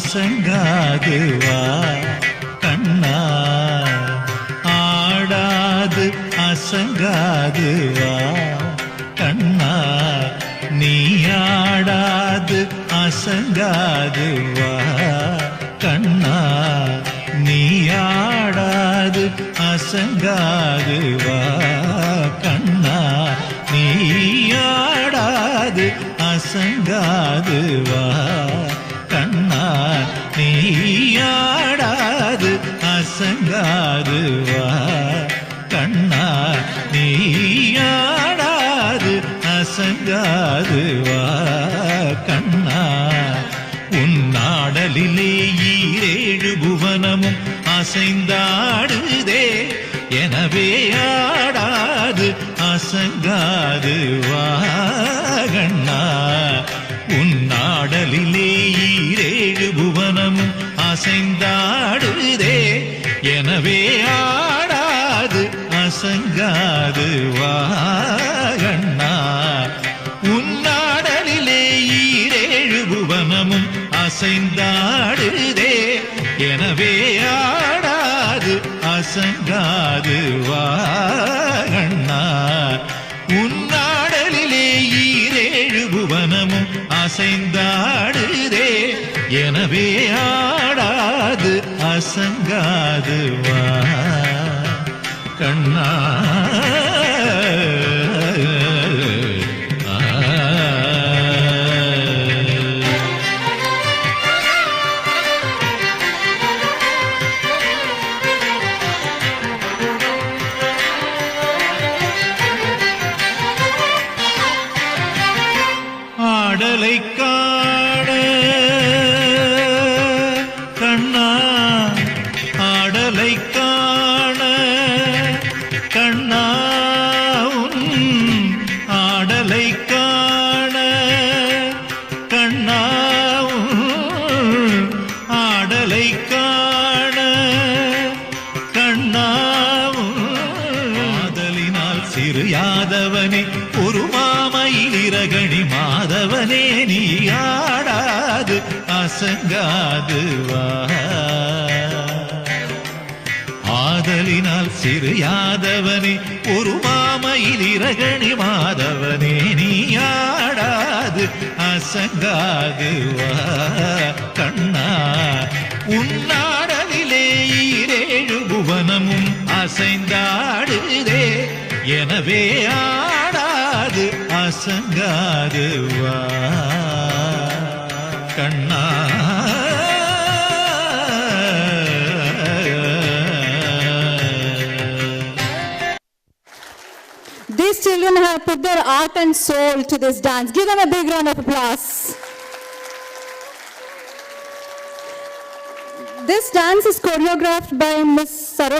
அசங்காது வா கண்ணா, ஆடாது அசங்காது வா கண்ணா, நீ ஆடாது அசங்காது வா கண்ணா, நீ ஆடாது அசங்காது வா கண்ணா, நீ ஆடாது அசங்காது வா கண்ணா, நீ ஆடாது அசங்காது வா கண்ணா, நீ ஆடாது அசங்காது வா கண்ணா. உன்னாடலிலே ஈரேழு புவனமும் அசைந்தாடுதே, எனவே ஆடாது அசங்காது வா கண்ணா. உன்னாடலிலே ஈரேழு புவனமும் அசைந்தாடுதே, எனவே ஆடாது அசங்காது வா கண்ணா. உன்னாடலிலே ஈரேழு புவனமும் அசைந்தாடுதே, எனவே ஆடாது அசங்காது வா கண்ணா. உன்னாடலிலே ஈரேழு புவனமும் அசைந்தாடுதே, எனவே ஆடாது அசங்காது வா கண்ணா. ஆடலை காண கண்ணா, ஆடலை காண கண்ணா, ஆடலை காண கண்ணா, ஆடலை காண கண்ணா. ஆதலினால் சிறு யாதவனே ஒரு மாமயிலிரகணி மாதவனே, நீ ஆடாது அசங்காது வா. ஆதலினால் சிறு யாதவனே ஒரு மாமயிலிரகணி மாதவனே, நீ ஆடாது அசங்காது வா கண்ணா. உன்னாடலிலே ஈரேழு புவனமும் அசைந்தாடுதே, எனவே ஆடாது அசங்காது வா கண்ணா. These children have put their art and soul to this dance. Give them a big round of applause. This dance is choreographed by Miss Saroj.